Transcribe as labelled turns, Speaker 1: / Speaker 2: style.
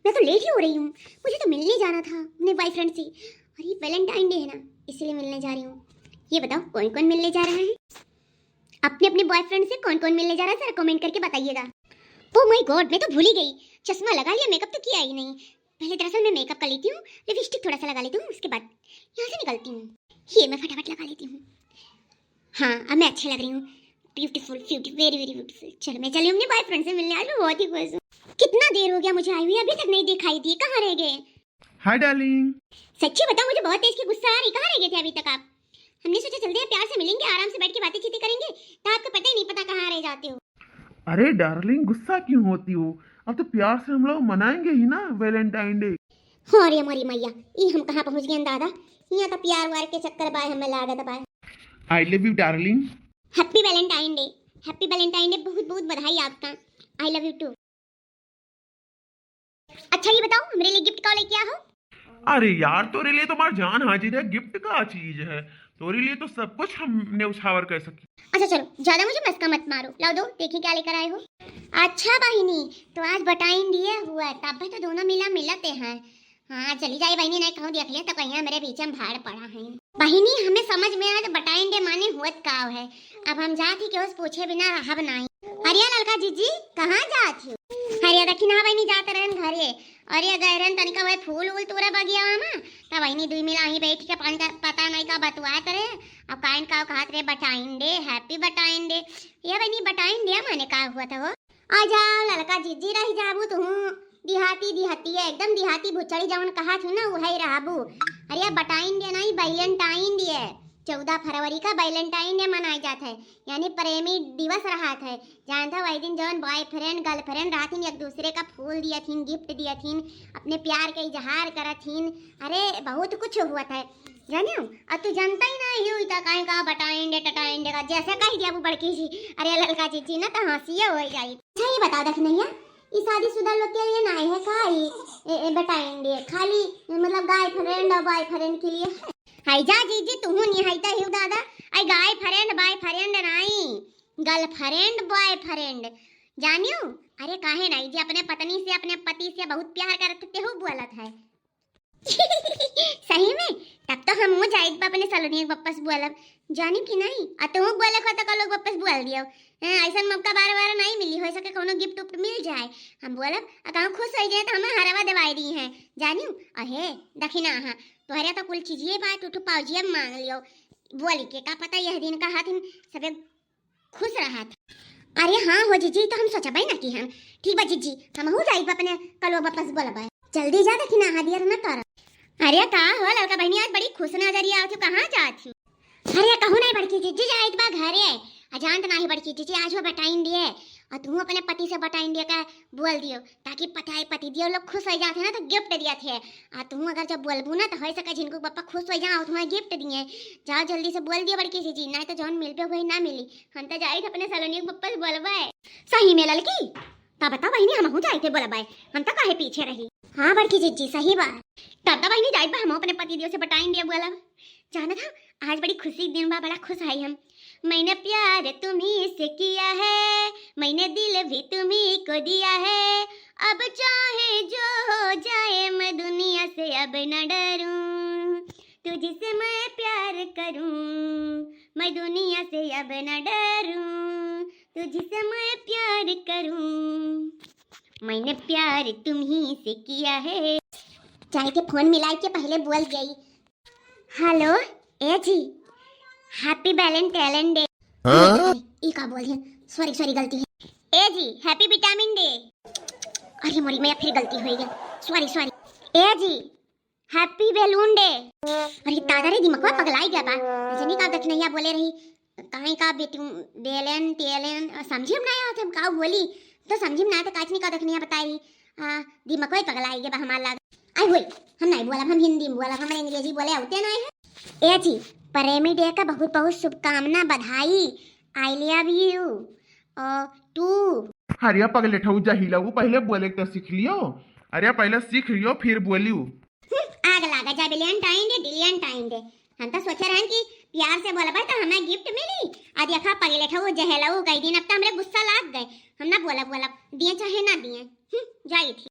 Speaker 1: मैं तो लेट ही हो रही हूँ। मुझे तो मिलने जाना था अपने बॉयफ्रेंड से, और ये वैलेंटाइन डे है ना, इसीलिए मिलने जा रही हूँ। ये बताओ कौन कौन मिलने जा रहा है? अपने अपने बॉयफ्रेंड से कौन कौन मिलने जा रहा है जरा कमेंट करके बताइएगा। ओह माय गॉड, मैं तो भूल ही गई। चश्मा लगा लिया, मेकअप तो किया ही नहीं। पहले दरअसल मैं मेकअप कर लेती हूँ, लिपस्टिक थोड़ा सा लगा लेती हूँ, उसके बाद यहाँ से निकलती हूँ। ये मैं फटाफट लगा लेती हूँ। हाँ अब मैं अच्छी लग रही हूँ। Beautiful beauty very very beautiful. चलो मैं चली हूँ अपने बॉयफ्रेंड से मिलने। आज मैं बहुत ही खुश हूँ। कितना देर हो गया मुझे आई हुई, अभी तक नहीं दिखाई दी। कहाँ रह गए?
Speaker 2: Hi darling.
Speaker 1: सच्ची बताओ, मुझे बहुत तेज की गुस्सा आ रही। कहाँ रह गए थे अभी तक आप? हमने सोचा चलते हैं, प्यार से मिलेंगे, आराम से बैठ के बातें चीतें करेंगे, तो आपको पता ही नहीं पता कहाँ रह जाते हो।
Speaker 2: अरे डार्लिंग गुस्सा क्यों होती हो? अब तो प्यार से हम लोग मनाएंगे ही ना वैलेंटाइन डे।
Speaker 1: अरे हमारी मैया, ये हम कहाँ पहुँच गए दादा। यहाँ तो प्यार वार के चक्कर बाय हमें लागत बाय।
Speaker 2: I love you darling.
Speaker 1: Happy Valentine day. Happy Valentine day, बहुत बहुत बधाई आपका। I love you too. अच्छा ये बताओ, मेरे लिए गिफ्ट का लेके आओ।
Speaker 2: अरे यार तोरे लिए तो हमार जान हाजिर है, गिफ्ट का चीज है। तोरे लिए तो सब कुछ हमने उछावर कर सकी।
Speaker 1: अच्छा चलो, ज्यादा मुझे मस्का मत मारो। लाओ दो, देखिए क्या लेकर आए हो। अच्छा बहिनी, तो आज बटाइन दिए हुआ है, तब भी तो दोनों मिला मिलते हैं। हाँ चली जाए बहिनी, नहीं कहूँ देख लिया तो कहीं मेरे पीछे में भाड़ पड़ा है। बहिनी हमें समझ में आया तो बटाइन डे माने हुत का है। अब हम जाती कि उस पूछे बिना रहब नहीं। हरिया ललका जीजी कहाँ जाती हो? हरिया देखी ना बहिनी जाते रहन घरे। अरे गहरन तनिका वह फूल वूल तोरा बगिया में तब बहिनी दुई मिला ही बैठ के पानी का पता नहीं का बतवात रहे। अब काइन का कहत रहे बटाइन डे, हैप्पी बटाइन डे। ये बहिनी बटाइन डे माने का हुआ था वो? आ जाओ ललका जीजी रही जाबू तू। दिहाती दिहाती है एकदम, दिहाती भुचड़ी जवन कहा थू ना वही रहबू। अरे बटाइन डे नहीं, वैलेंटाइन डे है। 14 फरवरी का वैलेंटाइन डे मनाया जाता है, यानी प्रेमी दिवस रहा था। जानता वही दिन जवन बॉयफ्रेंड गर्लफ्रेंड रहथिन एक दूसरे का फूल दिया थीन, गिफ्ट दिया थीन, अपने प्यार के इजहार करा थीन। अरे बहुत कुछ हुआ था जाने। अब तू जानता ही नहीं हुई तो कहीं का बटाइन डे टटाइन डे का जैसे कह दिया वो बड़की जी। अरे ललका चीची ना तो हंसिया हो जाई। अच्छा ये बता दख नहीं है, इस शादीशुदा लोग के लिए नहीं है का बटाइन डे, खाली मतलब गर्लफ्रेंड और बॉयफ्रेंड के लिए है। हाय जा जीजी तू नहीं हाइता हिउ दादा। आई गाय फ्रेंड बॉय फ्रेंड नहीं, गर्लफ्रेंड बॉयफ्रेंड जानियो। अरे काहे नहीं जी, अपने पत्नी से अपने पति से बहुत प्यार करते हो बोलत है। सही में? तब तो हम जाइत बा अपने सलोनी वापस बोलब जानी कि नहीं। आ तू बोले को तो लोग वापस बोल दियो। ऐसा मौका बार बार नहीं मिली, हो सके कोनो गिफ्ट उफ्ट मिल जाए हम बोलब आ कहूं खुश हो जाए तो हमें हरवा दवाई दी है जानियो। अहे दखिना हां तोहरे तो कुल चीजिए बात उठो पाउजिए मांग लियो बोली के का पता यह दिन का हाथ सबे खुश रहा था। अरे हाँ हो जीजी, तो हम सोचा भाई ना कि हम ठीक बा जीजी, हम हो जाई अपने कल वापस बोलब जल्दी जा दखिना हादियर न कर। अरे का हो लड़का बहनी, आज बड़ी खुश नजरिया आवत हो, कहां जात हो? अरे कहू नहीं बड़की जीजी जाइत बा घरे। अजान तो नहीं बड़की जीजी, आज वो बटाइन दिए और तू अपने पति से बटाइन दिए का बोल दियो ताकि पति दियो लोग खुश हो जाते ना तो गिफ्ट दिया थे। आ तू अगर जब बोलबू ना तो हो सके जिनको पापा खुश हो जाओ तुम्हें गिफ्ट दिए। जाओ जल्दी से बोल दियो बड़की जीजी, नहीं तो जौन मिल पे वही ना मिली। हम तो जाइत अपने सलोनी वापस बोलबे। सही में ललकी ता बता बहनी, हम हो जाइत बोलबे, हम तो काहे पीछे रही। हाँ बड़की जीजी सही बात। तब तो बहनी जाइत बा हम अपने पति दियो से बटाइन दिए बोलब। जाना था आज बड़ी खुशी दिन बा, बड़ा खुश आई हम। मैंने प्यार तुम्ही से किया है, मैंने दिल भी तुम्ही को दिया है, अब चाहे जो हो जाए मैं दुनिया से अब न डरूं, तुझसे मैं प्यार करूं, मैं दुनिया से अब न डरूं, तुझसे मैं प्यार करूं, मैंने प्यार तुम्ही से किया है। चाहे के फोन मिलाए के पहले बोल गई हेलो ए जी हैप्पी वैलेंटाइन डे। ई का बोल है, सॉरी सॉरी गलती है। ए जी हैप्पी विटामिन डे। अरे मोरी मैं फिर गलती हो गई, सॉरी सॉरी। ए जी हैप्पी बैलून डे। अरे दादा रे दिमाग में पगलाई गया बा, ऐसे नहीं का देख नहीं बोले रही कहीं का बेलन टेलन समझी हम ना हम का बोली तो समझी ना तो काच नहीं का देख नहीं बताई। दिमाग में पगलाई गया बा हमार लाग। आई होई हम नहीं बोला, हम हिंदी में बोला, हम अंग्रेजी बोले होते नहीं है। ए जी प्रेमी डे का बहुत बहुत शुभकामना बधाई। I love you too.
Speaker 2: अरे पगले ठऊ जहिला वो पहले बोले तो सीख लियो। अरे पहले सीख लियो फिर बोलियो।
Speaker 1: आग लागा जा वैलेंटाइन डे वैलेंटाइन डे। हम तो सोच रहे हैं कि प्यार से बोला भाई तो हमें गिफ्ट मिली। आज देखा पगले ठऊ जहला वो कई दिन अब तो हमरे गुस्सा लाग गए। हम ना बोला दिए चाहे ना दिए जाई थी।